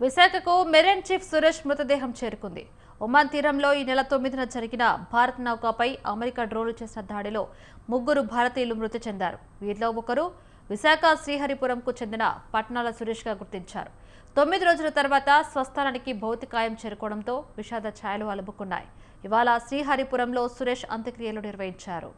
విశాఖకు marine chief Suresh మృతదేహం చేరుకుంది. ఒమాన్ తీరంలో ఈ నెల 9న జరిగిన భారత నౌకపై అమెరికా డ్రోన్లు చేసిన దాడిలో 3 భారతీయులు మృతి చెందారు. వీరిలో ఒకరు విశాఖ శ్రీహరిపురంకు చెందిన పట్నాల సురేష్గా గుర్తించారు. 9 రోజుల తర్వాత స్వస్థలానికి భౌతికాయం చేరుకోవడంతో విషాద ఛాయలు అలుముకున్నాయి. ఇవాళ శ్రీహరిపురంలో సురేష్ అంత్యక్రియలు నిర్వహించారు.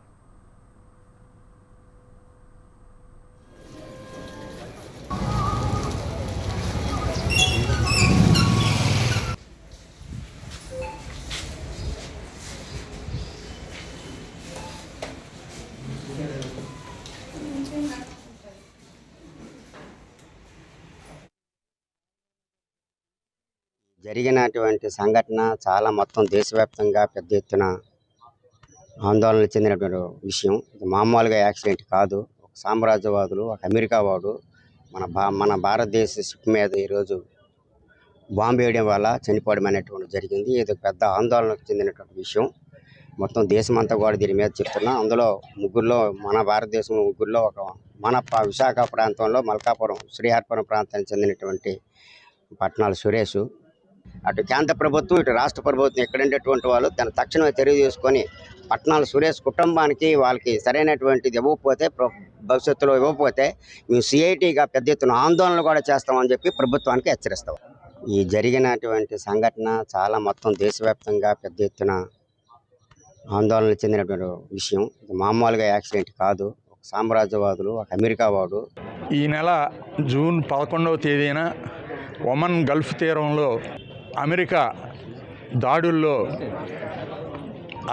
జరిగినటువంటి సంఘటన చాలా మొత్తం దేశవ్యాప్తంగా పెద్ద ఎత్తున ఆందోళన చెందినటువంటి విషయం. ఇది మామూలుగా యాక్సిడెంట్ కాదు. ఒక సామ్రాజ్యవాదులు, ఒక అమెరికా వాడు మన భారతదేశ షిప్ మీద ఈరోజు బాంబు వేయడం వల్ల చనిపోవడం అనేటువంటి జరిగింది. ఇది పెద్ద ఆందోళనకు చెందినటువంటి విషయం. మొత్తం దేశమంతా కూడా దీని మీద చెప్తున్నాం. అందులో ముగ్గురులో మన భారతదేశం ముగ్గురులో మన విశాఖ ప్రాంతంలో మల్కాపురం శ్రీహరిపురం ప్రాంతానికి చెందినటువంటి పట్నాల సురేష్. అటు కేంద్ర ప్రభుత్వం, ఇటు రాష్ట్ర ప్రభుత్వం ఇక్కడ ఉండేటువంటి వాళ్ళు తన తక్షణమే చర్య తీసుకొని పట్నాల సురేష్ కుటుంబానికి వాళ్ళకి సరైనటువంటిది ఇవ్వకపోతే, భవిష్యత్తులో ఇవ్వకపోతే మేము సిఐటిగా పెద్ద ఎత్తున ఆందోళనలు కూడా చేస్తామని చెప్పి ప్రభుత్వానికి హెచ్చరిస్తాం. ఈ జరిగినటువంటి సంఘటన చాలా మొత్తం దేశవ్యాప్తంగా పెద్ద ఎత్తున ఆందోళన చెందినటువంటి విషయం. ఇది మామూలుగా యాక్సిడెంట్ కాదు. ఒక సామ్రాజ్యవాదులు, ఒక అమెరికా వాడు ఈ నెల జూన్ 11వ తేదీన ఒమన్ గల్ఫ్ తీరంలో అమెరికా దాడుల్లో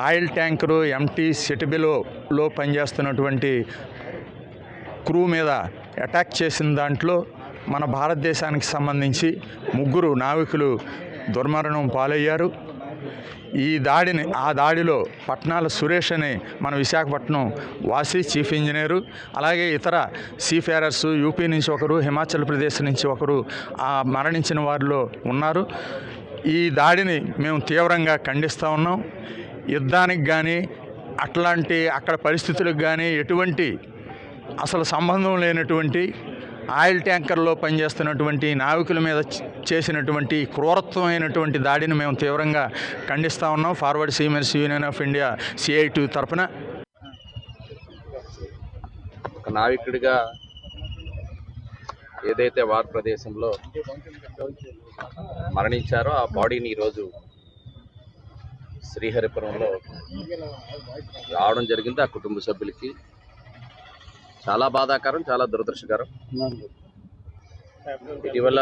ఆయిల్ ట్యాంకరు ఎంటీ సెటిబెలోలో పనిచేస్తున్నటువంటి క్రూ మీద అటాక్ చేసిన దాంట్లో మన భారతదేశానికి సంబంధించి 3 నావికులు దుర్మరణం పాలయ్యారు. ఆ దాడిలో పట్నాల సురేష్ అనే మన విశాఖపట్నం వాసి చీఫ్ ఇంజనీరు, అలాగే ఇతర సీఫేరర్స్ యూపీ నుంచి ఒకరు, హిమాచల్ ప్రదేశ్ నుంచి ఒకరు మరణించిన వారిలో ఉన్నారు. ఈ దాడిని మేము తీవ్రంగా ఖండిస్తూ ఉన్నాం. యుద్ధానికి కానీ అక్కడ పరిస్థితులకు కానీ ఎటువంటి అసలు సంబంధం లేనటువంటి ఆయిల్ ట్యాంకర్లో పనిచేస్తున్నటువంటి నావికుల మీద చేసినటువంటి క్రూరత్వమైనటువంటి దాడిని మేము తీవ్రంగా ఖండిస్తూ ఉన్నాం. Forward Siemens union of India CI2 తరఫున ఒక నావికుడిగా ఏదైతే వార్ ప్రదేశంలో మరణించారో ఆ బాడీని ఈరోజు శ్రీహరిపురంలో రావడం జరిగింది. ఆ కుటుంబ సభ్యులకి చాలా బాధాకరం, చాలా దురదృష్టకరం. ఇటీవల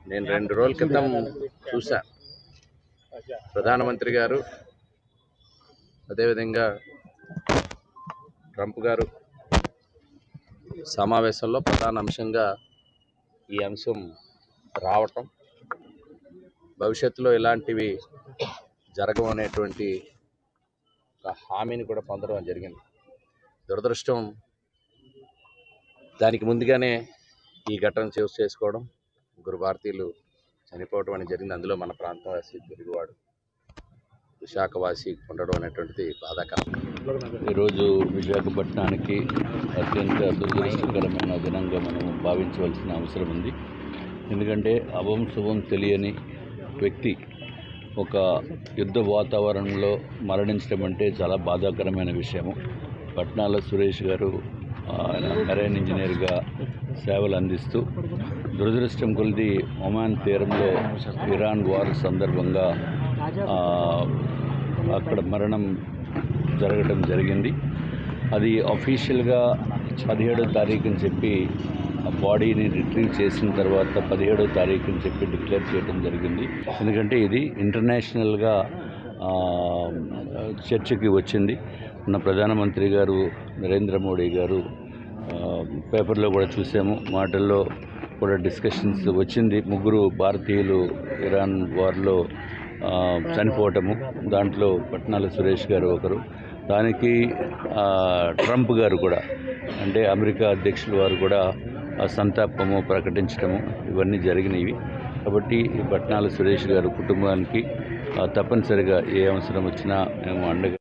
నేను 2 రోజుల క్రితం చూసా, ప్రధానమంత్రి గారు అదేవిధంగా ట్రంప్ గారు సమావేశంలో ప్రధాన అంశంగా ఈ అంశం రావటం, భవిష్యత్తులో ఇలాంటివి జరగవు అనేటువంటి ఒక హామీని కూడా పొందడం జరిగింది. దురదృష్టం, దానికి ముందుగానే ఈ ఘటన చేసుకోవడం, 3 భారతీయులు చనిపోవడం అనేది జరిగింది. అందులో మన ప్రాంతవాసి, తెలుగువాడు, విశాఖవాసి ఉండడం అనేటువంటిది బాధాకరం. ఈరోజు విశాఖపట్నానికి అత్యంత దురదృష్టకరమైన దినంగా మనం భావించవలసిన అవసరం ఉంది. ఎందుకంటే అభం శుభం తెలియని వ్యక్తి ఒక యుద్ధ వాతావరణంలో మరణించడం అంటే చాలా బాధాకరమైన విషయము. పట్నాల సురేష్ గారు మెరైన్ ఇంజనీర్గా సేవలు అందిస్తూ దురదృష్టం కొలిది ఒమాన్ తీరంలో ఇరాన్ వార్ సందర్భంగా అక్కడ మరణం జరగడం జరిగింది. అది అఫీషియల్గా 17వ తారీఖుని చెప్పి ఆ బాడీని రిట్రీవ్ చేసిన తర్వాత 17వ తారీఖుని చెప్పి డిక్లేర్ చేయడం జరిగింది. ఎందుకంటే ఇది ఇంటర్నేషనల్గా చర్చకి వచ్చింది. మన ప్రధానమంత్రి గారు నరేంద్ర మోడీ గారు పేపర్లో కూడా చూసాము, మాటల్లో కూడా డిస్కషన్స్ వచ్చింది. 3 భారతీయులు ఇరాన్ వార్లో చనిపోవటము, దాంట్లో పట్నాల సురేష్ గారు ఒకరు. దానికి ట్రంప్ గారు కూడా, అంటే అమెరికా అధ్యక్షుల వారు కూడా సంతాపము ప్రకటించడము ఇవన్నీ జరిగినవి. కాబట్టి ఈ పట్నాల సురేష్ గారు కుటుంబానికి తప్పనిసరిగా ఏ అవసరం వచ్చినా మేము అండగా